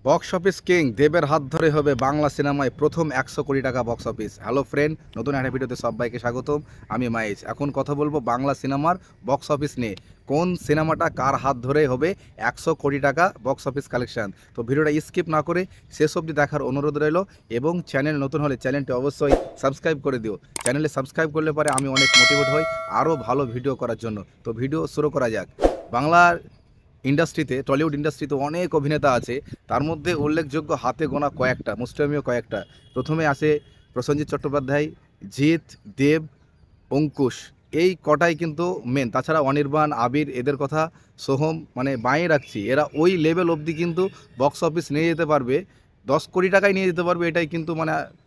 Box office king দেবের হাত ধরে হবে বাংলা সিনেমায় প্রথম 100 কোটি টাকা বক্স অফিস। হ্যালো ফ্রেন্ড, নতুন একটা ভিডিওতে সবাইকে স্বাগতম। আমি মাইজ। এখন কথা বলবো বাংলা সিনেমার বক্স অফিস নিয়ে। কোন সিনেমাটা কার হাত ধরে হবে 100 কোটি টাকা বক্স অফিস কালেকশন। তো ভিডিওটা স্কিপ না করে শেষ অবধি দেখার অনুরোধ রইল, এবং চ্যানেল নতুন হলে চ্যানেলটি অবশ্যই সাবস্ক্রাইব করে দিও। চ্যানেলে সাবস্ক্রাইব করলে পরে আমি অনেক মোটিভেট হই আরও ভালো ভিডিও করার জন্য। তো ভিডিও শুরু করা যাক। বাংলার ইন্ডাস্ট্রিতে, টলিউড ইন্ডাস্ট্রিতে অনেক অভিনেতা আছে, তার মধ্যে উল্লেখযোগ্য হাতে গোনা কয়েকটা, মুষ্টিমেয় কয়েকটা। প্রথমে আসে প্রসেনজিৎ চট্টোপাধ্যায়, জিৎ, দেব, অঙ্কুশ। এই কটাই কিন্তু মেন। তাছাড়া অনির্বাণ, আবির, এদের কথা সোহম মানে বাঁয়ে রাখছি। এরা ওই লেভেল অবধি কিন্তু বক্স অফিস নিয়ে যেতে পারবে, 10 কোটি টাকায় নিয়ে যেতে পারবে। এটাই কিন্তু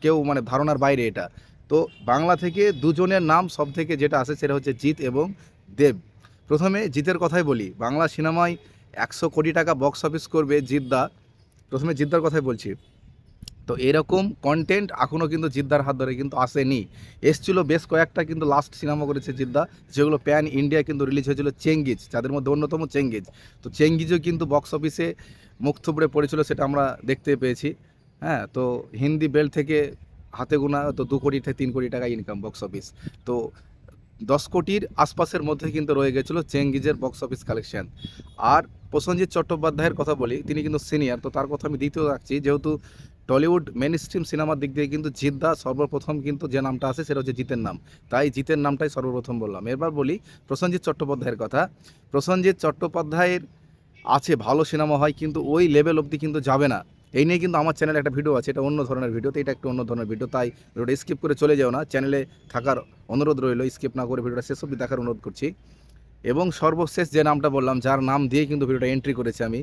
কেউ ধারণার বাইরে এটা। তো বাংলা থেকে দুজনের নাম সব থেকে যেটা আসে সেটা হচ্ছে জিৎ এবং দেব। প্রথমে জিতের কথাই বলি। বাংলা সিনেমায় 100 কোটি টাকা বক্স অফিস করবে জিদ্দা। প্রথমে জিদ্দার কথাই বলছি। তো এরকম কন্টেন্ট এখনও কিন্তু জিদ্দার হাত ধরে কিন্তু আসেনি। এসছিল বেশ কয়েকটা, কিন্তু লাস্ট সিনেমা করেছে জিদ্দা, যেগুলো প্যান ইন্ডিয়া কিন্তু রিলিজ হয়েছিল। চেঙ্গিজ যাদের মধ্যে অন্যতম চেঙ্গিজ। তো চেঙ্গিজও কিন্তু বক্স অফিসে মুখ থুবড়ে পড়েছিল, সেটা আমরা দেখতে পেয়েছি। হ্যাঁ, তো হিন্দি বেল্ট থেকে হাতে গোনা তো 2 কোটি থেকে 3 কোটি টাকা ইনকাম বক্স অফিস। তো 10 কোটির আশপাশের মধ্যে কিন্তু রয়ে গেছিলো চেঙ্গিজের বক্স অফিস কালেকশন। আর প্রসেনজিৎ চট্টোপাধ্যায়ের কথা বলি, তিনি কিন্তু সিনিয়র, তো তার কথা আমি দ্বিতীয় রাখছি। যেহেতু টলিউড মেন স্ট্রিম সিনেমার দিক দিয়ে কিন্তু জিদ্দা সর্বপ্রথম কিন্তু যে নামটা আছে সেটা হচ্ছে জিতের নাম, তাই জিতের নামটাই সর্বপ্রথম বললাম। এবার বলি প্রসেনজিৎ চট্টোপাধ্যায়ের কথা। প্রসেনজিৎ চট্টোপাধ্যায়ের আছে ভালো সিনেমা হয়, কিন্তু ওই লেভেল অবধি কিন্তু যাবে না। এই নিয়ে কিন্তু আমার চ্যানেলে একটা ভিডিও আছে, এটা অন্য ধরনের ভিডিও, তো এটা একটু অন্য ধরনের ভিডিও, তাই ভিডিওটা স্কিপ করে চলে যাও না। চ্যানেলে থাকার অনুরোধ রইল, স্কিপ না করে ভিডিওটা শেষ অবধি দেখার অনুরোধ করছি। এবং সর্বশেষ যে নামটা বললাম, যার নাম দিয়ে কিন্তু ভিডিওটা এন্ট্রি করেছি আমি,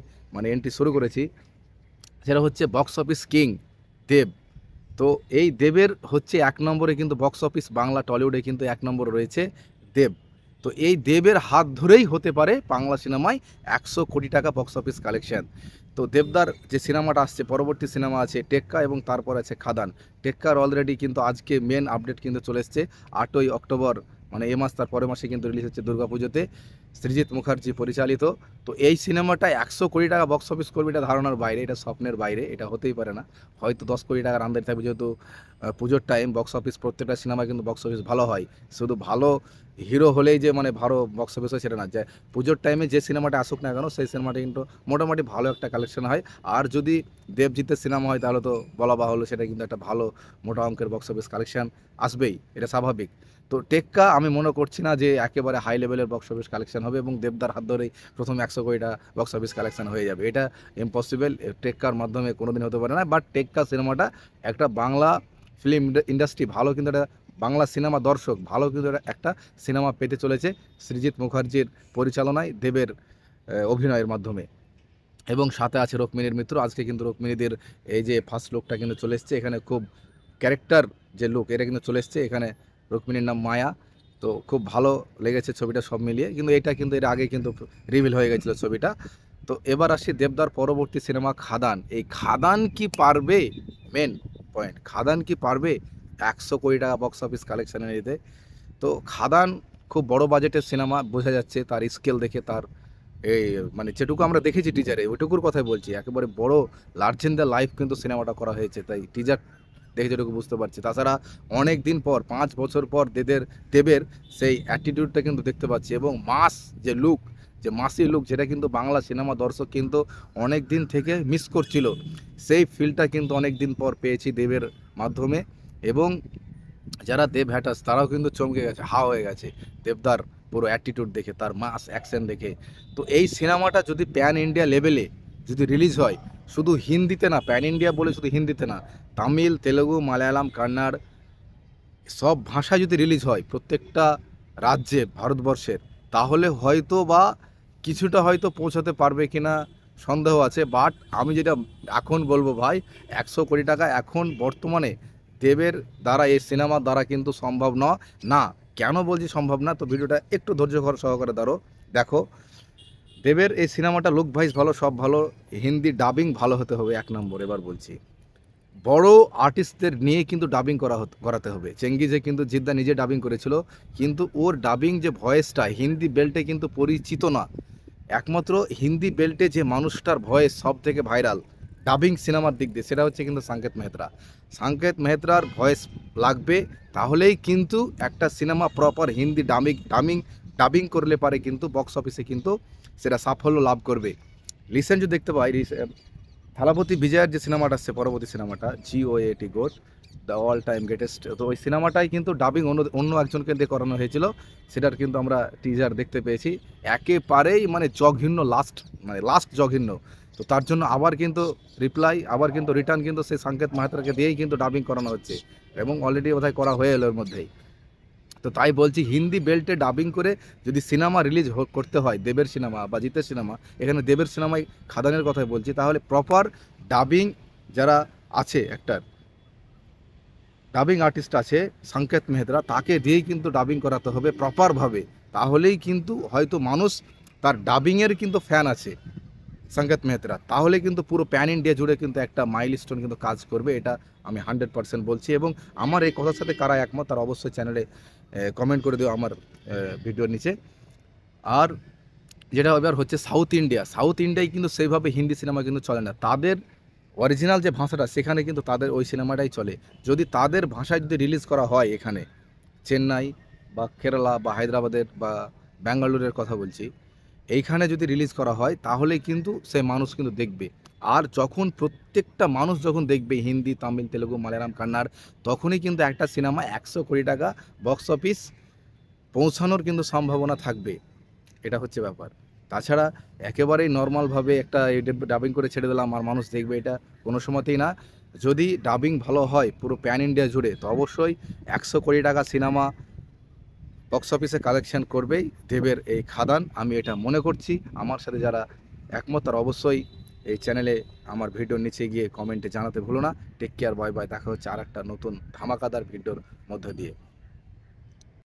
এন্ট্রি শুরু করেছি, সেটা হচ্ছে বক্স অফিস কিং দেব। তো এই দেবের হচ্ছে 1 নম্বরে কিন্তু বক্স অফিস, বাংলা টলিউডে কিন্তু 1 নম্বরে রয়েছে দেব। তো এই দেবের হাত ধরেই হতে পারে বাংলা সিনেমায় 100 কোটি টাকা বক্স অফিস কালেকশন। তো দেবদার যে সিনেমাটা আসছে, পরবর্তী সিনেমা আছে টেক্কা এবং তারপর আছে খাদান। টেক্কার অলরেডি কিন্তু আজকে মেন আপডেট কিন্তু চলে এসছে। 8ই অক্টোবর এ মাস, তার পরের মাসে কিন্তু রিলিজ হচ্ছে দুর্গাপুজোতে, সৃজিত মুখার্জি পরিচালিত। তো এই সিনেমাটা 100 কোটি টাকা বক্স অফিস করবে, এটা ধারণার বাইরে, এটা স্বপ্নের বাইরে, এটা হতেই পারে না। হয়তো 10 কোটি টাকার আন্দাজ থাকবে, যেহেতু পুজোর টাইম বক্স অফিস, প্রত্যেকটা সিনেমা কিন্তু বক্স অফিস ভালো হয়। শুধু ভালো হিরো হলেই যে ভালো বক্স অফিস হয় সেটা না, যে পুজোর টাইমে যে সিনেমাটা আসুক না কেন সেই সিনেমাটা কিন্তু মোটামুটি ভালো একটা কালেকশন হয়। আর যদি দেবজিতের সিনেমা হয় তাহলে তো বলা বাহুল্য, সেটা কিন্তু একটা ভালো মোটা অঙ্কের বক্স অফিস কালেকশন আসবেই, এটা স্বাভাবিক। তো টেক্কা আমি মনে করছি না যে একেবারে হাই লেভেলের বক্স অফিস কালেকশন হবে এবং দেবদার হাত ধরেই প্রথম 100 কোটি টাকা বক্স অফিস কালেকশন হয়ে যাবে, এটা ইম্পসিবল। টেক্কার মাধ্যমে কোনোদিন হতে পারে না। বাট টেক্কা সিনেমাটা একটা বাংলা ফিল্ম ইন্ডাস্ট্রি ভালো, কিন্তু একটা বাংলা সিনেমা দর্শক ভালো কিন্তু একটা সিনেমা পেতে চলেছে সৃজিত মুখার্জির পরিচালনায়, দেবের অভিনয়ের মাধ্যমে। এবং সাথে আছে রুক্মিণীর মিত্র। আজকে কিন্তু রুক্মিণীদের এই যে ফার্স্ট লুকটা কিন্তু চলে এসছে, এখানে খুব ক্যারেক্টার যে লুক এটা কিন্তু চলে এসছে। এখানে রুক্মিণীর নাম মায়া। তো খুব ভালো লেগেছে ছবিটা সব মিলিয়ে, কিন্তু এটা কিন্তু এর আগে কিন্তু রিভিল হয়ে গেছিলো ছবিটা। তো এবার আসি দেবদার পরবর্তী সিনেমা খাদান। এই খাদান কি পারবে, মেন পয়েন্ট, খাদান কি পারবে 100 কোটি টাকা বক্স অফিস কালেকশানে নিতে? তো খাদান খুব বড় বাজেটের সিনেমা, বোঝা যাচ্ছে তার স্কেল দেখে, তার এই যেটুকু আমরা দেখেছি টিজারে ওইটুকুর কথাই বলছি। একেবারে বড় লার্জ ইন দ্য লাইফ কিন্তু সিনেমাটা করা হয়েছে, তাই টিজার দেখে যেটুকু বুঝতে পারছি। তাছাড়া অনেক দিন পর, 5 বছর পর দেবের সেই অ্যাটিটিউডটা কিন্তু দেখতে পাচ্ছি, এবং মাস যে লুক, যে মাসি লুক, যেটা কিন্তু বাংলা সিনেমা দর্শক কিন্তু অনেক দিন থেকে মিস করছিল, সেই ফিলটা কিন্তু অনেক দিন পর পেয়েছি দেবের মাধ্যমে। এবং যারা দেব হ্যাটার্স তারাও কিন্তু চমকে গেছে, হা হয়ে গেছে দেবদার পুরো অ্যাটিটিউড দেখে, তার মাস অ্যাকশন দেখে। তো এই সিনেমাটা যদি প্যান ইন্ডিয়া লেভেলে যদি রিলিজ হয়, শুধু হিন্দিতে না, প্যান ইন্ডিয়া বলে শুধু হিন্দিতে না, তামিল, তেলেগু, মালায়ালাম, কান্নাড় সব ভাষায় যদি রিলিজ হয় প্রত্যেকটা রাজ্যে ভারতবর্ষের, তাহলে হয়তো বা কিছুটা হয়তো পৌঁছাতে পারবে কিনা সন্দেহ আছে। বাট আমি যেটা এখন বলবো ভাই, 100 কোটি টাকা এখন বর্তমানে দেবের দ্বারা, এই সিনেমার দ্বারা কিন্তু সম্ভব না। কেন বলছি সম্ভব না, তো ভিডিওটা একটু ধৈর্য সহকারে দেখো। দেবের এই সিনেমাটা লুক ভাইজ ভালো, সব ভালো, হিন্দি ডাবিং ভালো হতে হবে 1 নম্বর। এবার বলছি বড় আর্টিস্টদের নিয়ে কিন্তু ডাবিং করাতে হবে। চেঙ্গিজে কিন্তু জিদ্দা নিজে ডাবিং করেছিল, কিন্তু ওর ডাবিং যে ভয়েসটা হিন্দি বেল্টে কিন্তু পরিচিত না। একমাত্র হিন্দি বেল্টে যে মানুষটার ভয়েস সব থেকে ভাইরাল, ডাবিং সিনেমার দিক দিয়ে, সেটা হচ্ছে কিন্তু সাঙ্কেত মেহতা। সাঙ্কেত মেহতার ভয়েস লাগবে, তাহলেই কিন্তু একটা সিনেমা প্রপার হিন্দি ডাবিং করলে পারে কিন্তু বক্স অফিসে কিন্তু সেটা সাফল্য লাভ করবে। রিসেন্ট যদি দেখতে পাই, থালাপতি বিজয়ের যে সিনেমাটা আসছে, পরবর্তী সিনেমাটা GOAT goat, the all time greatest, তো ওই সিনেমাটাই কিন্তু ডাবিং অন্য অন্য একজনকে দিয়ে করানো হয়েছিল। সেটার কিন্তু আমরা টিজার দেখতে পেয়েছি, একেবারেই মানে জঘন্য, লাস্ট জঘন্য। তো তার জন্য আবার কিন্তু আবার কিন্তু রিটার্ন কিন্তু সেই সাঙ্কেত মাহাতারকে দিয়েই কিন্তু ডাবিং করানো হচ্ছে, এবং অলরেডি বোধহয় করা হয়ে এলো এর মধ্যেই। তো তাই বলছি, হিন্দি বেল্টে ডাবিং করে যদি সিনেমা রিলিজ করতে হয়, দেবের সিনেমা বা জিতের সিনেমা, এখানে দেবের সিনেমায় খাদানের কথাই বলছি, তাহলে প্রপার ডাবিং যারা আছে, ডাবিং আর্টিস্ট আছে সাঙ্কেত মেহতা, তাকে দিয়েই কিন্তু ডাবিং করাতে হবে প্রপারভাবে। তাহলেই কিন্তু হয়তো মানুষ, তার ডাবিংয়ের কিন্তু ফ্যান আছে সাঙ্কেত মেহতা, তাহলে কিন্তু পুরো প্যান ইন্ডিয়া জুড়ে কিন্তু একটা মাইলস্টোন কিন্তু কাজ করবে, এটা আমি 100% বলছি। এবং আমার এই কথার সাথে কারা একমত তারা অবশ্যই চ্যানেলে কমেন্ট করে দিও আমার ভিডিওর নিচে। আর যেটা এবার হচ্ছে সাউথ ইন্ডিয়ায় কিন্তু সেইভাবে হিন্দি সিনেমা কিন্তু চলে না, তাদের অরিজিনাল যে ভাষাটা সেখানে কিন্তু তাদের ওই সিনেমাটাই চলে। যদি তাদের ভাষায় যদি রিলিজ করা হয় এখানে, চেন্নাই বা কেরালা বা হায়দ্রাবাদের বা ব্যাঙ্গালুরের কথা বলছি, এইখানে যদি রিলিজ করা হয় তাহলে কিন্তু সে মানুষ কিন্তু দেখবে। আর যখন প্রত্যেকটা মানুষ যখন দেখবে হিন্দি, তামিল, তেলেগু, মালায়ালাম, কান্নাড়, তখনই কিন্তু একটা সিনেমা 100 কোটি টাকা বক্স অফিস পৌঁছানোর কিন্তু সম্ভাবনা থাকবে। এটা হচ্ছে ব্যাপার। তাছাড়া একেবারেই নর্মালভাবে একটা ডাবিং করে ছেড়ে দিলাম আর মানুষ দেখবে, এটা কোনো সময়তেই না। যদি ডাবিং ভালো হয় পুরো প্যান ইন্ডিয়া জুড়ে, তো অবশ্যই 100 কোটি টাকা সিনেমা বক্স অফিসে কালেকশন করবেই দেবের এই খাদান, আমি এটা মনে করছি। আমার সাথে যারা একমত তারা অবশ্যই এই চ্যানেলে আমার ভিডিওর নিচে গিয়ে কমেন্টে জানাতে ভুলো না। টেক কেয়ার, বাই বাই, দেখা হচ্ছে আর একটা নতুন ধামাকাদার ভিডিওর মধ্য দিয়ে।